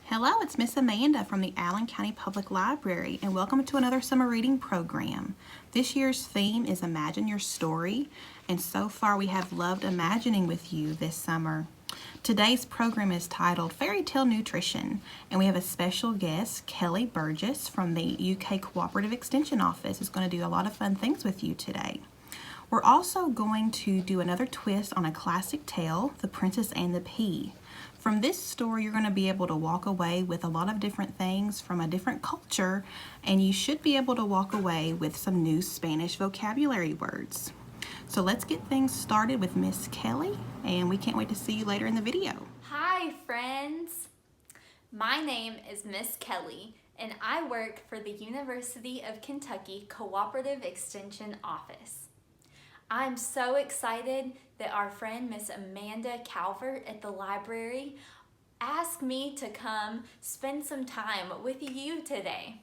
Hello, it's Miss Amanda from the Allen County Public Library, and welcome to another summer reading program. This year's theme is Imagine Your Story, and so far we have loved imagining with you this summer. Today's program is titled Fairy Tale Nutrition, and we have a special guest, Kelly Burgess from the UK Cooperative Extension Office, who's going to do a lot of fun things with you today. We're also going to do another twist on a classic tale, The Princess and the Pea. From this story, you're going to be able to walk away with a lot of different things from a different culture, and you should be able to walk away with some new Spanish vocabulary words. So let's get things started with Miss Kelly, and we can't wait to see you later in the video. Hi friends! My name is Miss Kelly, and I work for the University of Kentucky Cooperative Extension Office. I'm so excited that our friend Miss Amanda Calvert at the library asked me to come spend some time with you today.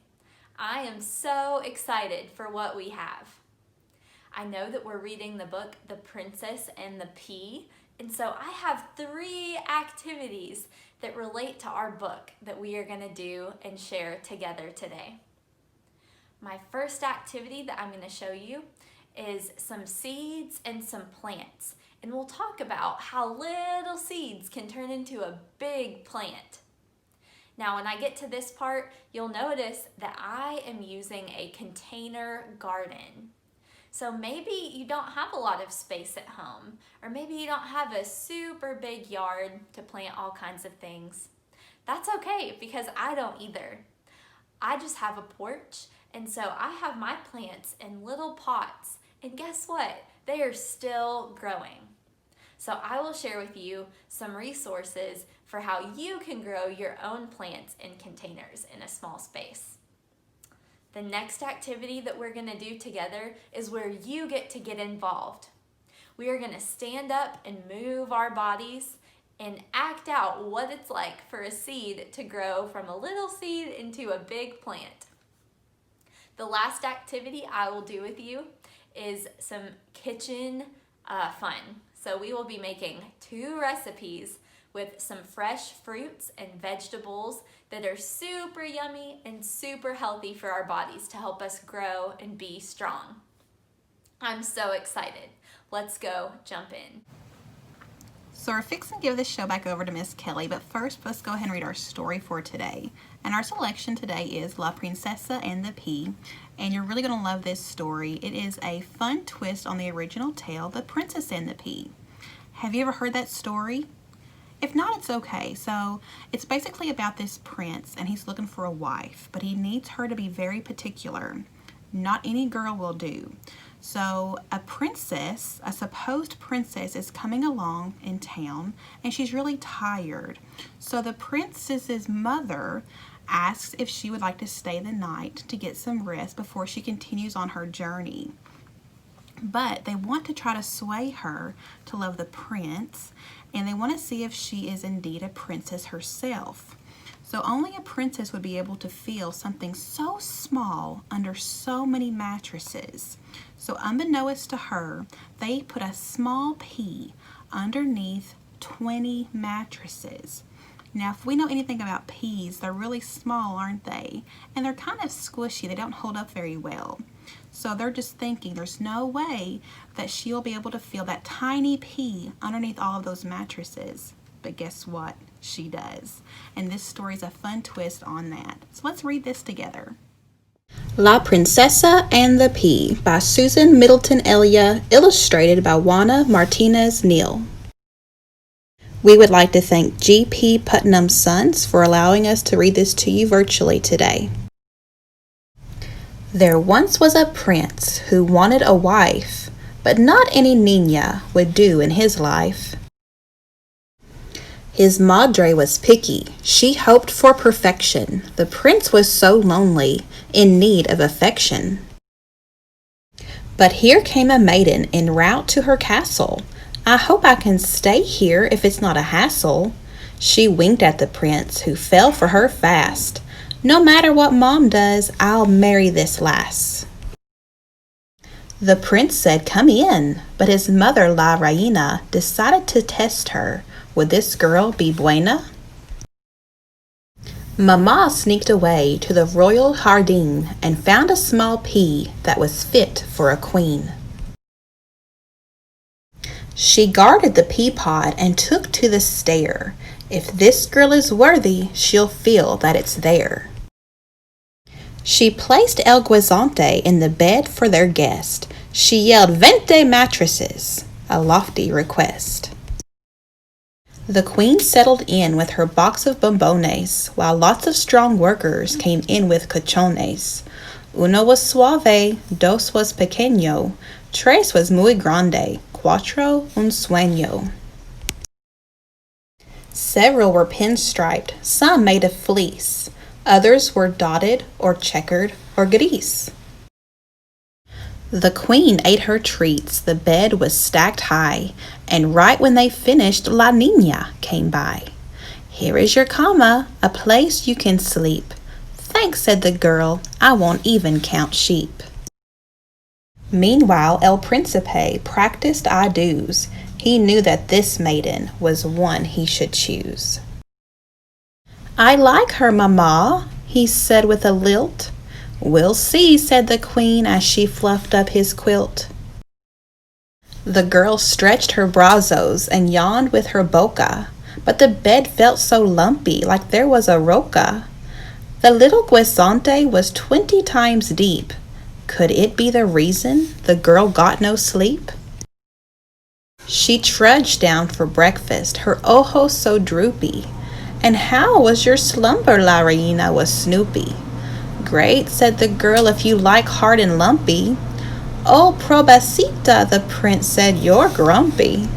I am so excited for what we have. I know that we're reading the book The Princess and the Pea, and so I have 3 activities that relate to our book that we are going to do and share together today. My first activity that I'm going to show you is some seeds and some plants, and we'll talk about how little seeds can turn into a big plant. Now when I get to this part, you'll notice that I am using a container garden. So maybe you don't have a lot of space at home, or maybe you don't have a super big yard to plant all kinds of things. That's okay, because I don't either. I just have a porch, and so I have my plants in little pots, and guess what? They are still growing. So I will share with you some resources for how you can grow your own plants in containers in a small space. The next activity that we're going to do together is where you get to get involved. We are going to stand up and move our bodies and act out what it's like for a seed to grow from a little seed into a big plant. The last activity I will do with you is some kitchen fun. So we will be making 2 recipes with some fresh fruits and vegetables that are super yummy and super healthy for our bodies to help us grow and be strong. I'm so excited. Let's go jump in. So we're fixing to give this show back over to Miss Kelly, but first let's go ahead and read our story for today. And our selection today is La Princesa and the Pea, and you're really going to love this story. It is a fun twist on the original tale, The Princess and the Pea. Have you ever heard that story? If not, it's okay. So it's basically about this prince, and he's looking for a wife, but he needs her to be very particular. Not any girl will do. So a princess, a supposed princess, is coming along in town, and she's really tired. So the princess's mother asks if she would like to stay the night to get some rest before she continues on her journey. But they want to try to sway her to love the prince, and they want to see if she is indeed a princess herself. So only a princess would be able to feel something so small under so many mattresses. So unbeknownst to her, they put a small pea underneath 20 mattresses. Now, if we know anything about peas, they're really small, aren't they? And they're kind of squishy. They don't hold up very well. So they're just thinking there's no way that she'll be able to feel that tiny pea underneath all of those mattresses. But guess what? She does. And this story is a fun twist on that. So let's read this together. La Princesa and the Pea by Susan Middleton Elia, illustrated by Juana Martinez Neal. We would like to thank G.P. Putnam Sons for allowing us to read this to you virtually today. There once was a prince who wanted a wife, but not any niña would do in his life. His madre was picky. She hoped for perfection. The prince was so lonely, in need of affection. But here came a maiden en route to her castle. I hope I can stay here if it's not a hassle. She winked at the prince, who fell for her fast. No matter what Mom does, I'll marry this lass. The prince said, come in, but his mother, La Reina, decided to test her. Would this girl be buena? Mamma sneaked away to the royal jardin and found a small pea that was fit for a queen. She guarded the pea pod and took to the stair. If this girl is worthy, she'll feel that it's there. She placed El Guisante in the bed for their guest. She yelled, "20 mattresses," a lofty request. The queen settled in with her box of bombones, while lots of strong workers came in with cochones. Uno was suave, dos was pequeño, tres was muy grande, cuatro un sueño. Several were pinstriped, some made of fleece. Others were dotted or checkered or gris. The queen ate her treats, the bed was stacked high, and right when they finished, La Niña came by. "Here is your cama, a place you can sleep." "Thanks," said the girl, "I won't even count sheep." Meanwhile, El Principe practiced I-do's. He knew that this maiden was one he should choose. "I like her, mamma," he said with a lilt. "We'll see," said the queen as she fluffed up his quilt. The girl stretched her brazos and yawned with her boca, but the bed felt so lumpy like there was a roca. The little guisante was 20 times deep. Could it be the reason the girl got no sleep? She trudged down for breakfast, her ojos so droopy. "And how was your slumber, La Reina?" was Snoopy. "Great," said the girl, "if you like hard and lumpy." "Oh, probacita," the prince said, "you're grumpy."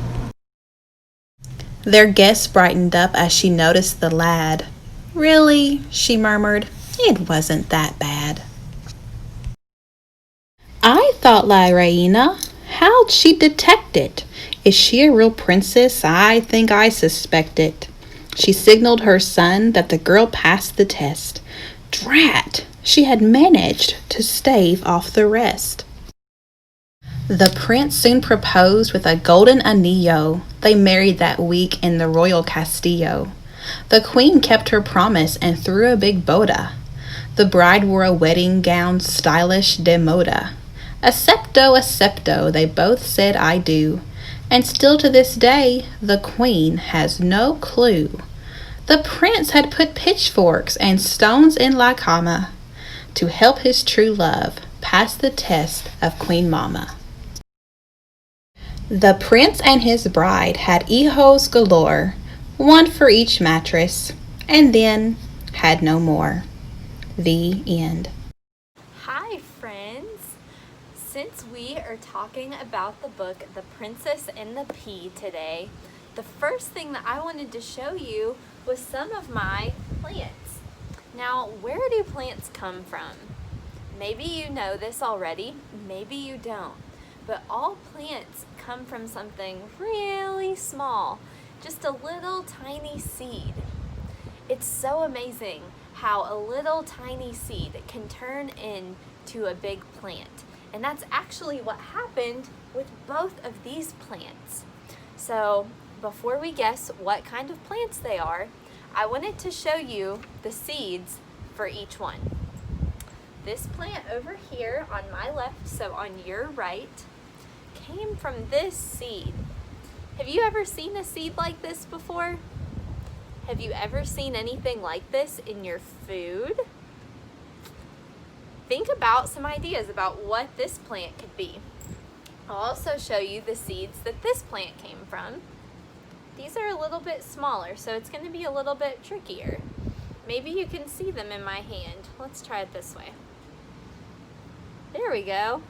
Their guest brightened up as she noticed the lad. "Really," she murmured, "it wasn't that bad." "I thought La Reina, how'd she detect it? Is she a real princess? I think I suspect it." She signaled her son that the girl passed the test. Drat! She had managed to stave off the rest. The prince soon proposed with a golden anillo. They married that week in the royal castillo. The queen kept her promise and threw a big boda. The bride wore a wedding gown stylish de moda. Accepto, they both said "I do." And still to this day, the queen has no clue. The prince had put pitchforks and stones in La Cama to help his true love pass the test of Queen Mama. The prince and his bride had hijos galore, one for each mattress, and then had no more. The end. Hi, friends. Since we are talking about the book The Princess and the Pea today, the first thing that I wanted to show you was some of my plants. Now, where do plants come from? Maybe you know this already, maybe you don't, but all plants come from something really small, just a little tiny seed. It's so amazing how a little tiny seed can turn into a big plant. And that's actually what happened with both of these plants. So before we guess what kind of plants they are, I wanted to show you the seeds for each one. This plant over here on my left, so on your right, came from this seed. Have you ever seen a seed like this before? Have you ever seen anything like this in your food? Think about some ideas about what this plant could be. I'll also show you the seeds that this plant came from. These are a little bit smaller, so it's going to be a little bit trickier. Maybe you can see them in my hand. Let's try it this way. There we go.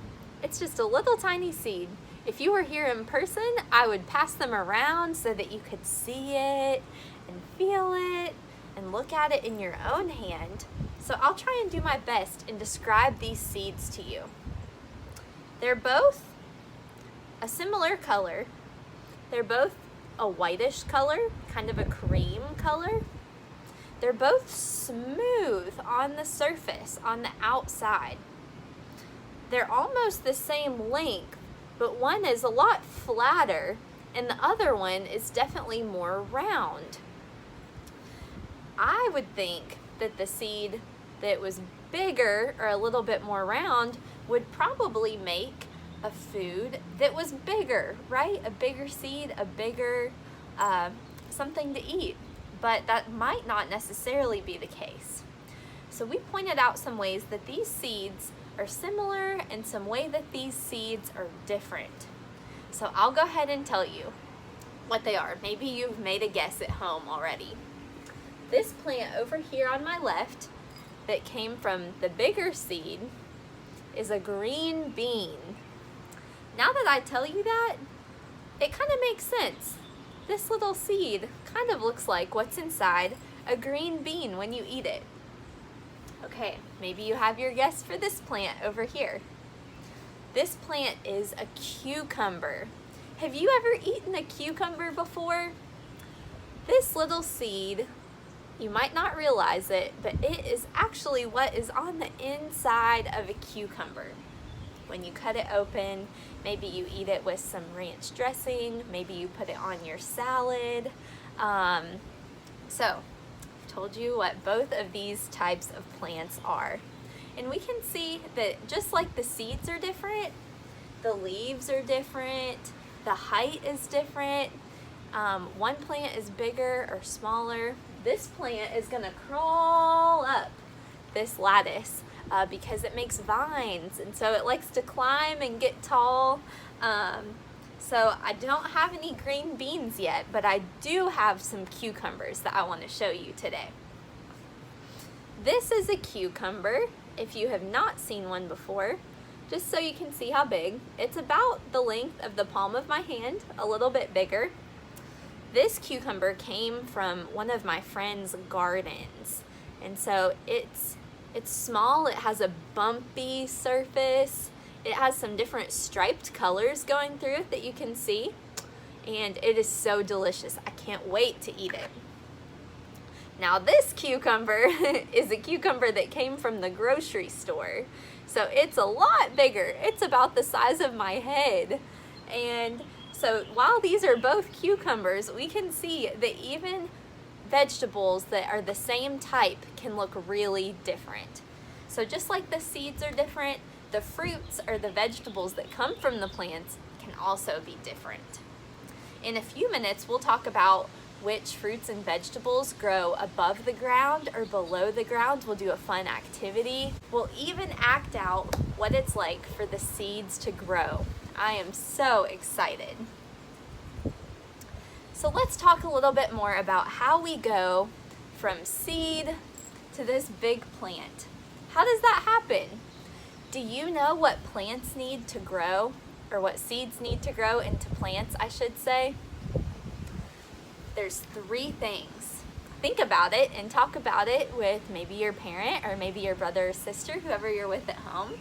It's just a little tiny seed. If you were here in person, I would pass them around so that you could see it and feel it and look at it in your own hand. So I'll try and do my best and describe these seeds to you. They're both a similar color. They're both a whitish color, kind of a cream color. They're both smooth on the surface, on the outside. They're almost the same length, but one is a lot flatter and the other one is definitely more round. I would think that the seed that was bigger or a little bit more round would probably make a food that was bigger, right? A bigger seed, a bigger something to eat. But that might not necessarily be the case. So we pointed out some ways that these seeds are similar and some way that these seeds are different. So I'll go ahead and tell you what they are. Maybe you've made a guess at home already. This plant over here on my left that came from the bigger seed is a green bean. Now that I tell you that, it kind of makes sense. This little seed kind of looks like what's inside a green bean when you eat it. Okay, maybe you have your guess for this plant over here. This plant is a cucumber. Have you ever eaten a cucumber before? This little seed, you might not realize it, but it is actually what is on the inside of a cucumber. When you cut it open, maybe you eat it with some ranch dressing, maybe you put it on your salad. So, I've told you what both of these types of plants are. And we can see that just like the seeds are different, the leaves are different, the height is different. One plant is bigger or smaller. This plant is gonna crawl up this lattice because it makes vines, and so it likes to climb and get tall. So I don't have any green beans yet, but I do have some cucumbers that I want to show you today. This is a cucumber, if you have not seen one before, just so you can see how big. It's about the length of the palm of my hand, a little bit bigger. This cucumber came from one of my friend's gardens, and so it's small, it has a bumpy surface, it has some different striped colors going through it that you can see, and it is so delicious. I can't wait to eat it. Now this cucumber is a cucumber that came from the grocery store, so it's a lot bigger. It's about the size of my head, and so while these are both cucumbers, we can see that even vegetables that are the same type can look really different. So just like the seeds are different, the fruits or the vegetables that come from the plants can also be different. In a few minutes, we'll talk about which fruits and vegetables grow above the ground or below the ground. We'll do a fun activity. We'll even act out what it's like for the seeds to grow. I am so excited. So let's talk a little bit more about how we go from seed to this big plant. How does that happen? Do you know what plants need to grow, or what seeds need to grow into plants, I should say? There's 3 things. Think about it and talk about it with maybe your parent or maybe your brother or sister, whoever you're with at home.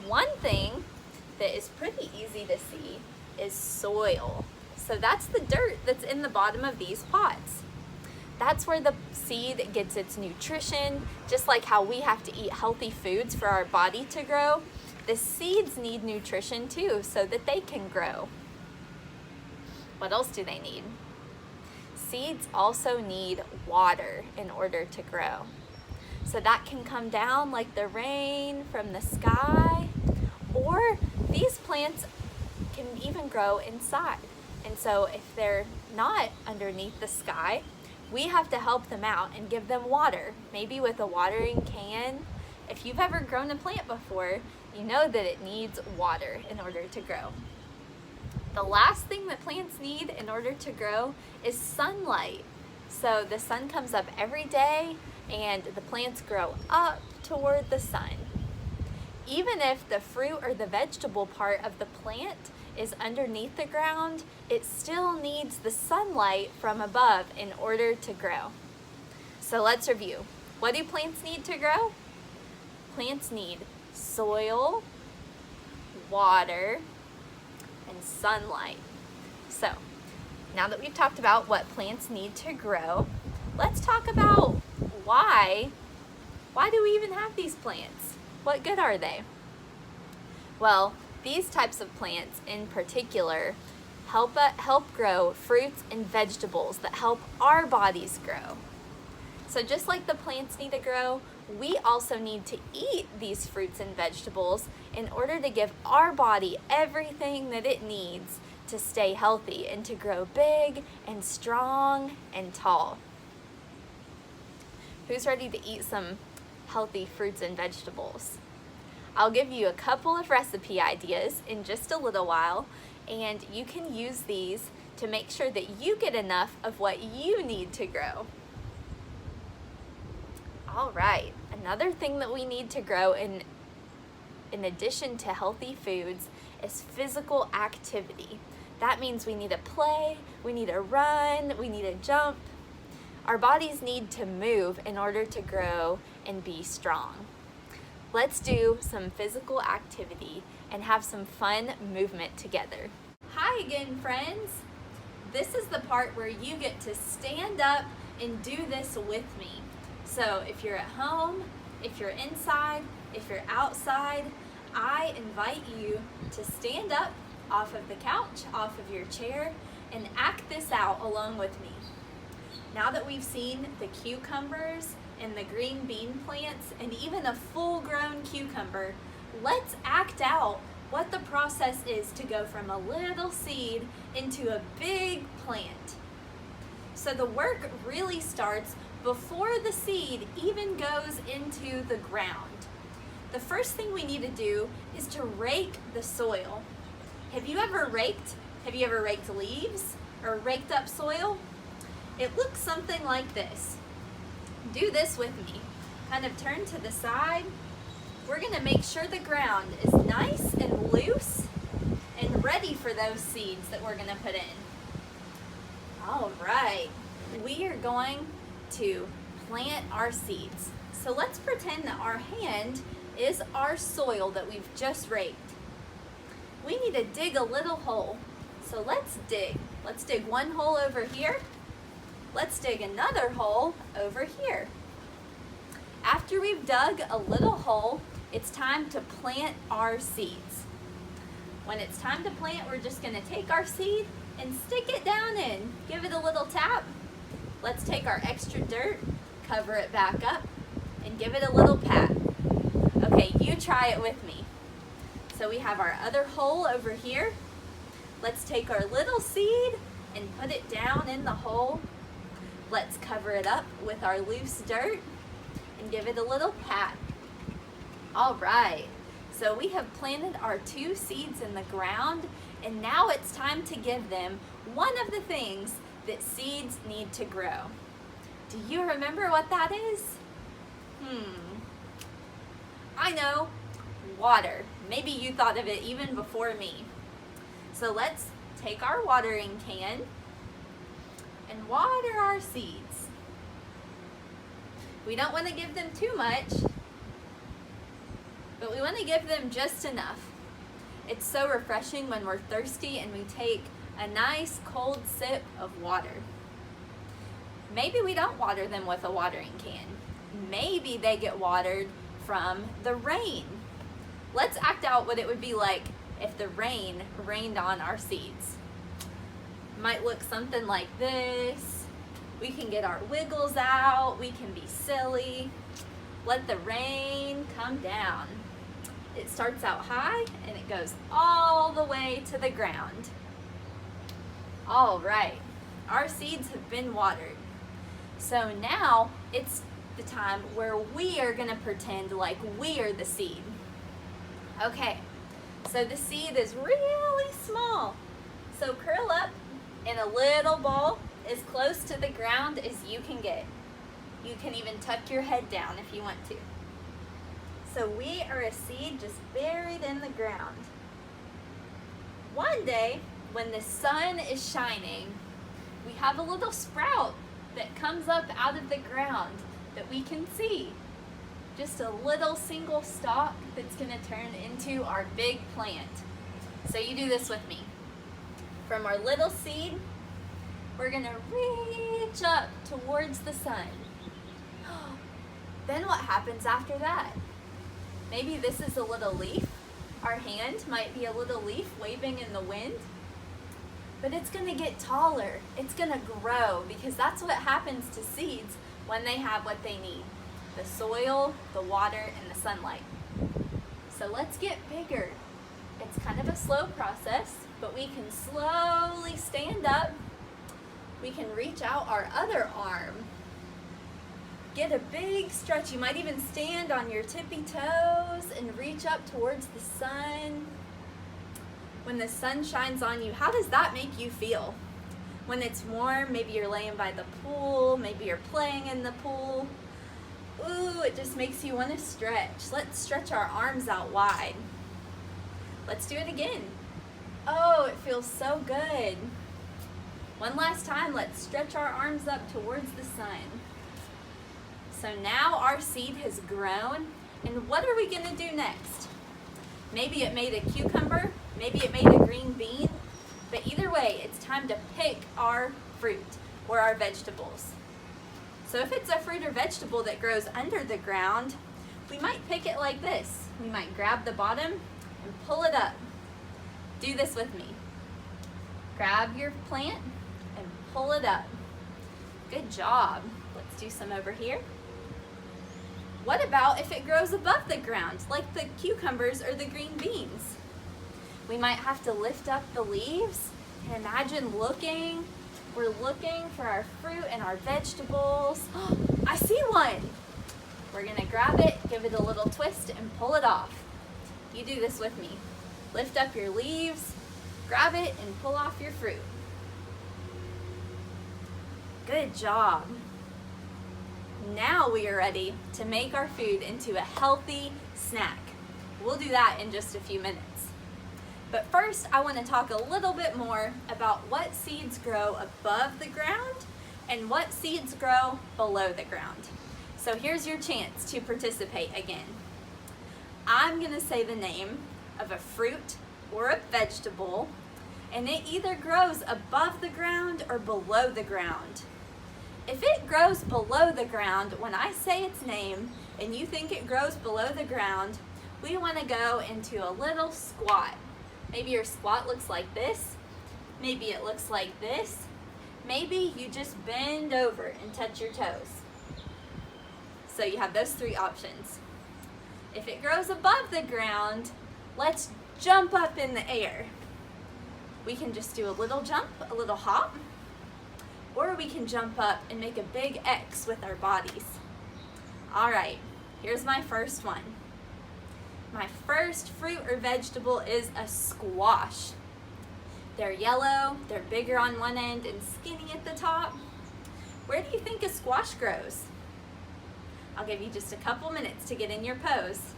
One thing that is pretty easy to see is soil. So that's the dirt that's in the bottom of these pots. That's where the seed gets its nutrition. Just like how we have to eat healthy foods for our body to grow, the seeds need nutrition too so that they can grow. What else do they need? Seeds also need water in order to grow. So that can come down like the rain from the sky, or these plants can even grow inside. And so if they're not underneath the sky, we have to help them out and give them water, maybe with a watering can. If you've ever grown a plant before, you know that it needs water in order to grow. The last thing that plants need in order to grow is sunlight. So the sun comes up every day and the plants grow up toward the sun. Even if the fruit or the vegetable part of the plant is underneath the ground, it still needs the sunlight from above in order to grow. So let's review. What do plants need to grow? Plants need soil, water, and sunlight. So now that we've talked about what plants need to grow, let's talk about why do we even have these plants? What good are they? Well, these types of plants in particular help grow fruits and vegetables that help our bodies grow. So just like the plants need to grow, we also need to eat these fruits and vegetables in order to give our body everything that it needs to stay healthy and to grow big and strong and tall. Who's ready to eat some healthy fruits and vegetables? I'll give you a couple of recipe ideas in just a little while, and you can use these to make sure that you get enough of what you need to grow. All right, another thing that we need to grow in addition to healthy foods is physical activity. That means we need to play, we need to run, we need to jump. Our bodies need to move in order to grow and be strong. Let's do some physical activity and have some fun movement together. Hi again, friends. This is the part where you get to stand up and do this with me. So if you're at home, if you're inside, if you're outside, I invite you to stand up off of the couch, off of your chair, and act this out along with me. Now that we've seen the cucumbers and the green bean plants and even a full-grown cucumber, let's act out what the process is to go from a little seed into a big plant. So the work really starts before the seed even goes into the ground. The first thing we need to do is to rake the soil. Have you ever raked leaves or raked up soil? It looks something like this. Do this with me. Kind of turn to the side. We're gonna make sure the ground is nice and loose and ready for those seeds that we're gonna put in. All right, we are going to plant our seeds. So let's pretend that our hand is our soil that we've just raked. We need to dig a little hole. So let's dig. Let's dig one hole over here. Let's dig another hole over here. After we've dug a little hole, it's time to plant our seeds. When it's time to plant, we're just gonna take our seed and stick it down in. Give it a little tap. Let's take our extra dirt, cover it back up, and give it a little pat. Okay, you try it with me. So we have our other hole over here. Let's take our little seed and put it down in the hole. Let's cover it up with our loose dirt and give it a little pat. All right, so we have planted our 2 seeds in the ground, and now it's time to give them one of the things that seeds need to grow. Do you remember what that is? I know, water. Maybe you thought of it even before me. So let's take our watering can and water our seeds. We don't want to give them too much, but we want to give them just enough. It's so refreshing when we're thirsty and we take a nice cold sip of water. Maybe we don't water them with a watering can. Maybe they get watered from the rain. Let's act out what it would be like if the rain rained on our seeds. Might look something like this. We can get our wiggles out. We can be silly. Let the rain come down. It starts out high and it goes all the way to the ground. All right, our seeds have been watered. So now it's the time where we are gonna pretend like we are the seed. Okay, so the seed is really small. So curl up in a little ball as close to the ground as you can get. You can even tuck your head down if you want to. So we are a seed just buried in the ground. One day, when the sun is shining, we have a little sprout that comes up out of the ground that we can see. Just a little single stalk that's gonna turn into our big plant. So you do this with me. From our little seed, we're gonna reach up towards the sun. Then what happens after that? Maybe this is a little leaf. Our hand might be a little leaf waving in the wind. But it's gonna get taller. It's gonna grow because that's what happens to seeds when they have what they need: the soil, the water, and the sunlight. So let's get bigger. It's kind of a slow process, but we can slowly stand up. We can reach out our other arm. Get a big stretch. You might even stand on your tippy toes and reach up towards the sun. When the sun shines on you, how does that make you feel? When it's warm, maybe you're laying by the pool, maybe you're playing in the pool. Ooh, it just makes you want to stretch. Let's stretch our arms out wide. Let's do it again. Oh, it feels so good. One last time, let's stretch our arms up towards the sun. So now our seed has grown, and what are we gonna do next? Maybe it made a cucumber, maybe it made a green bean, but either way, it's time to pick our fruit or our vegetables. So if it's a fruit or vegetable that grows under the ground, we might pick it like this. We might grab the bottom and pull it up. Do this with me. Grab your plant and pull it up. Good job. Let's do some over here. What about if it grows above the ground, like the cucumbers or the green beans? We might have to lift up the leaves and imagine looking. We're looking for our fruit and our vegetables. I see one. We're gonna grab it, give it a little twist, and pull it off. You do this with me. Lift up your leaves, grab it, and pull off your fruit. Good job. Now we are ready to make our food into a healthy snack. We'll do that in just a few minutes. But first, I want to talk a little bit more about what seeds grow above the ground and what seeds grow below the ground. So here's your chance to participate again. I'm going to say the name of a fruit or a vegetable, and it either grows above the ground or below the ground. If it grows below the ground, when I say its name and you think it grows below the ground, we want to go into a little squat. Maybe your squat looks like this. Maybe it looks like this. Maybe you just bend over and touch your toes. So you have those three options. If it grows above the ground, let's jump up in the air. We can just do a little jump, a little hop, or we can jump up and make a big X with our bodies. All right, here's my first one. My first fruit or vegetable is a squash. They're yellow, they're bigger on one end and skinny at the top. Where do you think a squash grows? I'll give you just a couple minutes to get in your pose.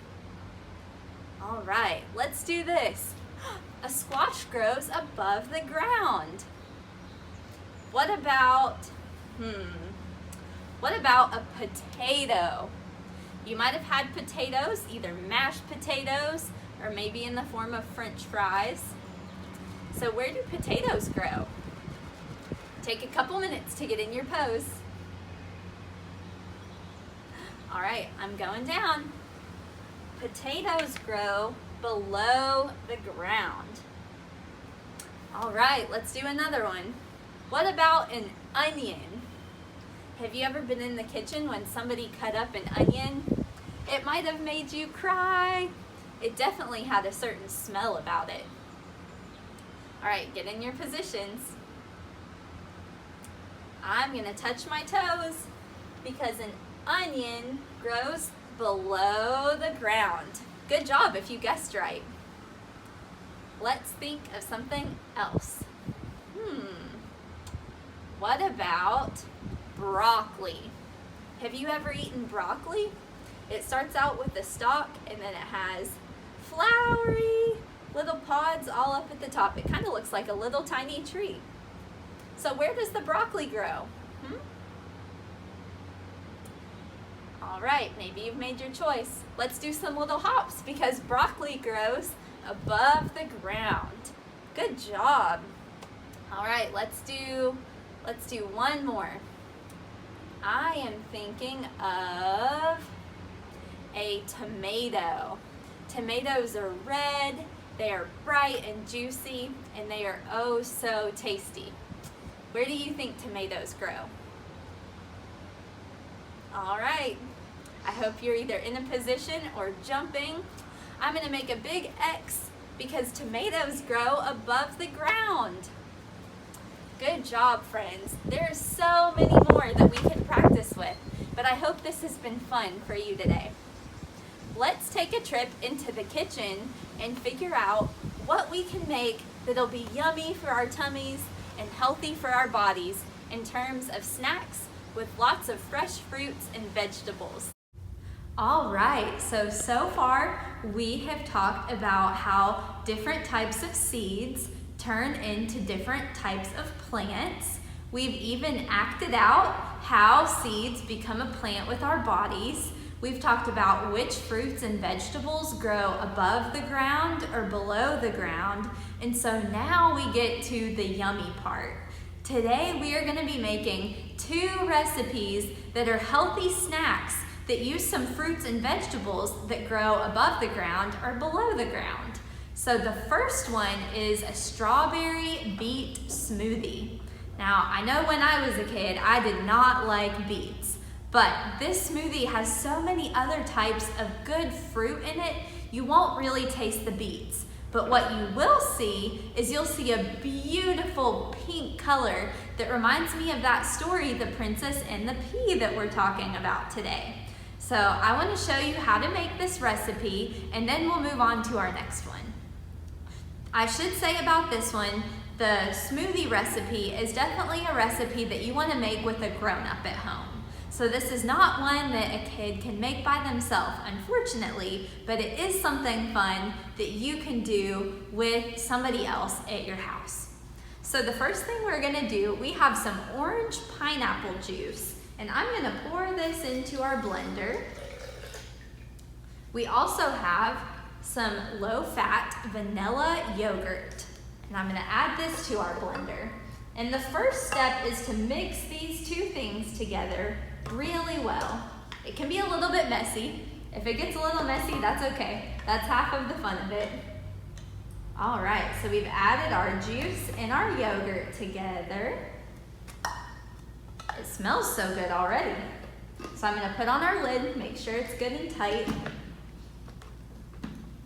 All right, let's do this. A squash grows above the ground. What about a potato? You might have had potatoes, either mashed potatoes or maybe in the form of French fries. So where do potatoes grow? Take a couple minutes to get in your pose. All right, I'm going down. Potatoes grow below the ground. All right, let's do another one. What about an onion? Have you ever been in the kitchen when somebody cut up an onion? It might have made you cry. It definitely had a certain smell about it. All right, get in your positions. I'm gonna touch my toes because an onion grows below the ground. Good job if you guessed right. Let's think of something else. What about broccoli? Have you ever eaten broccoli? It starts out with the stalk and then it has flowery little pods all up at the top. It kind of looks like a little tiny tree. So where does the broccoli grow? All right, maybe you've made your choice. Let's do some little hops because broccoli grows above the ground. Good job. All right, let's do one more. I am thinking of a tomato. Tomatoes are red, they are bright and juicy, and they are oh so tasty. Where do you think tomatoes grow? All right, I hope you're either in a position or jumping. I'm gonna make a big X because tomatoes grow above the ground. Good job, friends. There's so many more that we can practice with, but I hope this has been fun for you today. Let's take a trip into the kitchen and figure out what we can make that'll be yummy for our tummies and healthy for our bodies in terms of snacks with lots of fresh fruits and vegetables. All right, so far we have talked about how different types of seeds turn into different types of plants. We've even acted out how seeds become a plant with our bodies. We've talked about which fruits and vegetables grow above the ground or below the ground. And so now we get to the yummy part. Today we are going to be making 2 recipes that are healthy snacks that use some fruits and vegetables that grow above the ground or below the ground. So the first one is a strawberry beet smoothie. Now, I know when I was a kid, I did not like beets, but this smoothie has so many other types of good fruit in it, you won't really taste the beets. But what you will see is you'll see a beautiful pink color that reminds me of that story, The Princess and the Pea, that we're talking about today. So I want to show you how to make this recipe, and then we'll move on to our next one. I should say about this one, the smoothie recipe is definitely a recipe that you want to make with a grown-up at home. So this is not one that a kid can make by themselves, unfortunately, but it is something fun that you can do with somebody else at your house. So the first thing we're going to do, we have some orange pineapple juice, and I'm going to pour this into our blender. We also have some low-fat vanilla yogurt, and I'm going to add this to our blender. And the first step is to mix these 2 things together really well. It can be a little bit messy. If it gets a little messy, that's okay. That's half of the fun of it. All right, so we've added our juice and our yogurt together. It smells so good already. So I'm gonna put on our lid, make sure it's good and tight.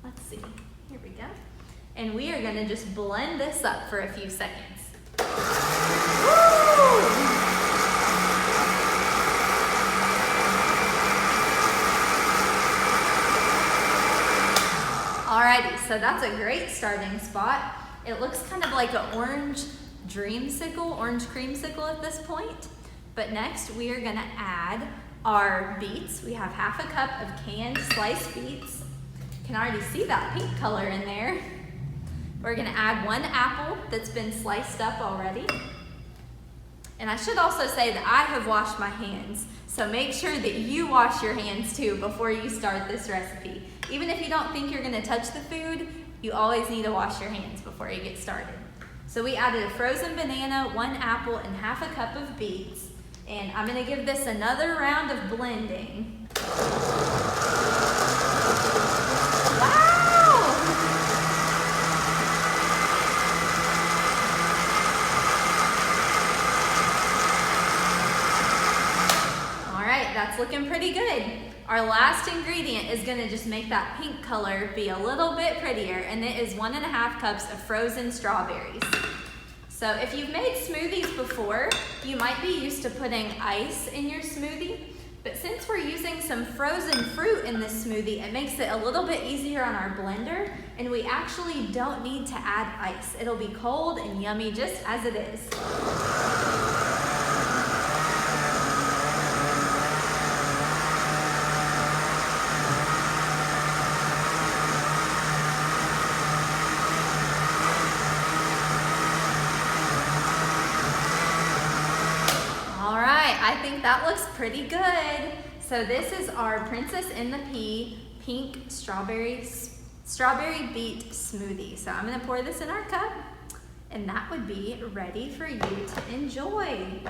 Let's see, here we go. And we are gonna just blend this up for a few seconds. Woo! Alrighty, so that's a great starting spot. It looks kind of like an orange creamsicle at this point. But next we are gonna add our beets. We have half a cup of canned sliced beets. You can already see that pink color in there. We're gonna add 1 apple that's been sliced up already. And I should also say that I have washed my hands, so make sure that you wash your hands too before you start this recipe. Even if you don't think you're gonna touch the food, you always need to wash your hands before you get started. So we added a frozen banana, 1 apple, and half a cup of beets. And I'm gonna give this another round of blending. Wow! All right, that's looking pretty good. Our last ingredient is gonna just make that pink color be a little bit prettier, and it is 1.5 cups of frozen strawberries. So if you've made smoothies before, you might be used to putting ice in your smoothie, but since we're using some frozen fruit in this smoothie, it makes it a little bit easier on our blender, and we actually don't need to add ice. It'll be cold and yummy just as it is. I think that looks pretty good. So this is our Princess and the Pea pink strawberry beet smoothie. So I'm gonna pour this in our cup, and that would be ready for you to enjoy.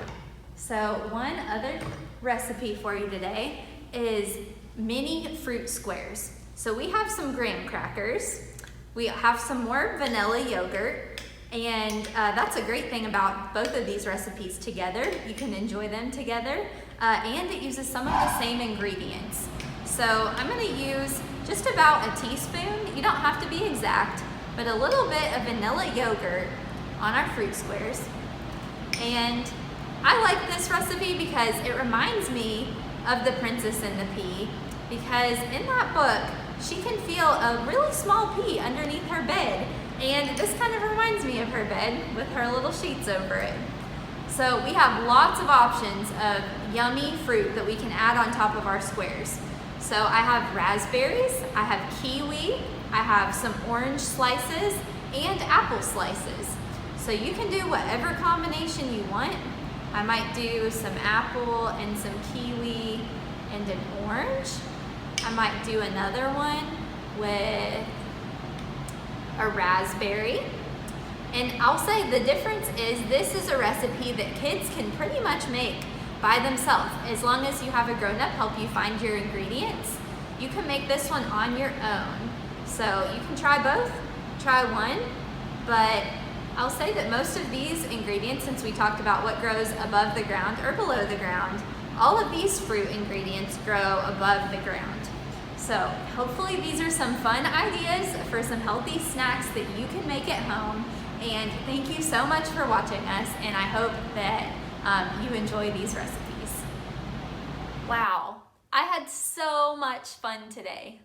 So one other recipe for you today is mini fruit squares. So we have some graham crackers, we have some more vanilla yogurt, And that's a great thing about both of these recipes together. You can enjoy them together, and it uses some of the same ingredients. So I'm going to use just about a teaspoon, you don't have to be exact, but a little bit of vanilla yogurt on our fruit squares. And I like this recipe because it reminds me of The Princess and the Pea, because in that book, she can feel a really small pea underneath her bed, and this kind of reminds me of her bed with her little sheets over it. So we have lots of options of yummy fruit that we can add on top of our squares. So I have raspberries, I have kiwi, I have some orange slices, and apple slices. So you can do whatever combination you want. I might do some apple and some kiwi and an orange. I might do another one with a raspberry. And I'll say the difference is this is a recipe that kids can pretty much make by themselves. As long as you have a grown-up help you find your ingredients, you can make this one on your own. So you can try both, try one, but I'll say that most of these ingredients, since we talked about what grows above the ground or below the ground, all of these fruit ingredients grow above the ground. So hopefully these are some fun ideas for some healthy snacks that you can make at home. And thank you so much for watching us, and I hope that you enjoy these recipes. Wow, I had so much fun today.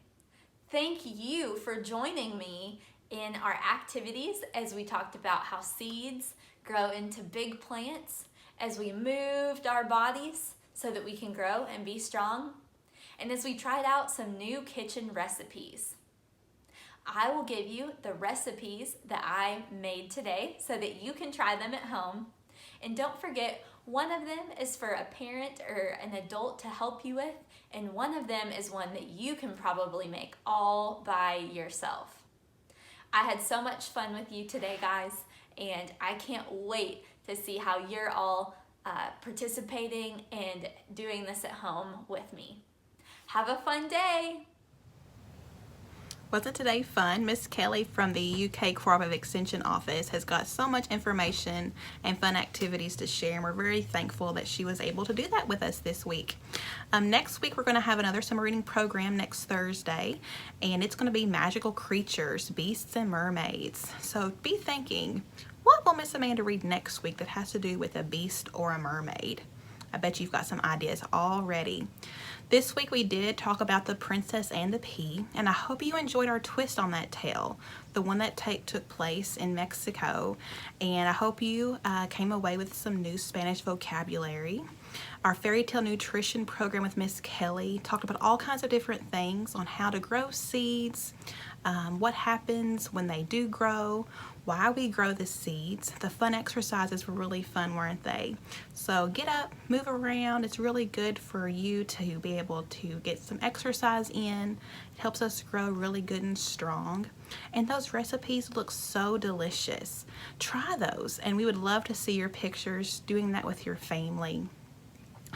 Thank you for joining me in our activities as we talked about how seeds grow into big plants, as we moved our bodies so that we can grow and be strong, and as we tried out some new kitchen recipes. I will give you the recipes that I made today so that you can try them at home. And don't forget, one of them is for a parent or an adult to help you with, and one of them is one that you can probably make all by yourself. I had so much fun with you today, guys, and I can't wait to see how you're all participating and doing this at home with me. Have a fun day! Wasn't today fun? Miss Kelly from the UK Cooperative Extension Office has got so much information and fun activities to share, and we're very thankful that she was able to do that with us this week. Next week we're going to have another summer reading program next Thursday, and it's going to be magical creatures, beasts and mermaids. So be thinking, what will Miss Amanda read next week that has to do with a beast or a mermaid? I bet you've got some ideas already. This week we did talk about The Princess and the Pea, and I hope you enjoyed our twist on that tale, the one that took place in Mexico, and I hope you came away with some new Spanish vocabulary. Our fairy tale nutrition program with Miss Kelly talked about all kinds of different things on how to grow seeds, what happens when they do grow, why we grow the seeds. The fun exercises were really fun, weren't they? So get up, move around. It's really good for you to be able to get some exercise in. It helps us grow really good and strong. And those recipes look so delicious. Try those, and we would love to see your pictures doing that with your family.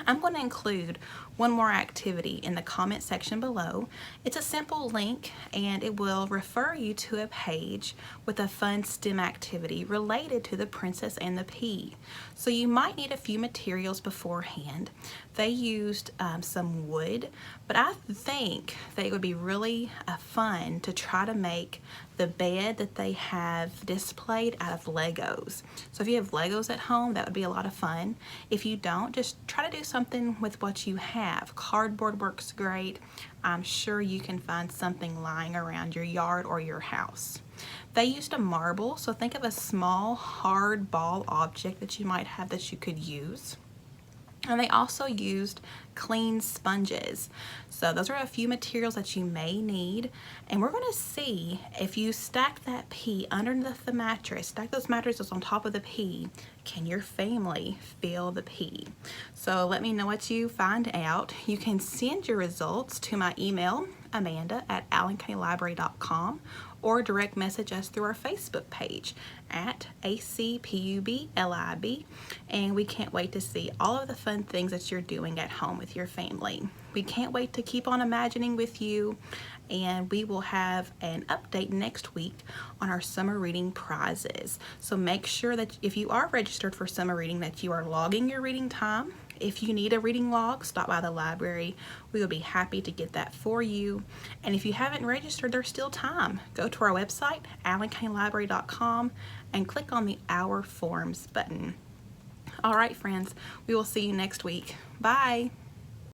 I'm going to include one more activity in the comment section below. It's a simple link, and it will refer you to a page with a fun STEM activity related to The Princess and the Pea. So you might need a few materials beforehand. They used some wood, but I think that it would be really fun to try to make the bed that they have displayed out of Legos. So if you have Legos at home, that would be a lot of fun. If you don't, just try to do something with what you have. Cardboard works great. I'm sure you can find something lying around your yard or your house. They used a marble, so think of a small hard ball object that you might have that you could use. And they also used clean sponges. So those are a few materials that you may need. And we're going to see if you stack that pea underneath the mattress, stack those mattresses on top of the pea, can your family feel the pea? So let me know what you find out. You can send your results to my email, amanda@allencountylibrary.com, or direct message us through our Facebook page at ACPUBLIB, and we can't wait to see all of the fun things that you're doing at home with your family. We can't wait to keep on imagining with you and we will have an update next week on our summer reading prizes. So make sure that if you are registered for summer reading that you are logging your reading time. If you need a reading log, stop by the library. We will be happy to get that for you. And if you haven't registered, there's still time. Go to our website, allencountylibrary.com, and click on the Our Forms button. All right, friends, we will see you next week. Bye.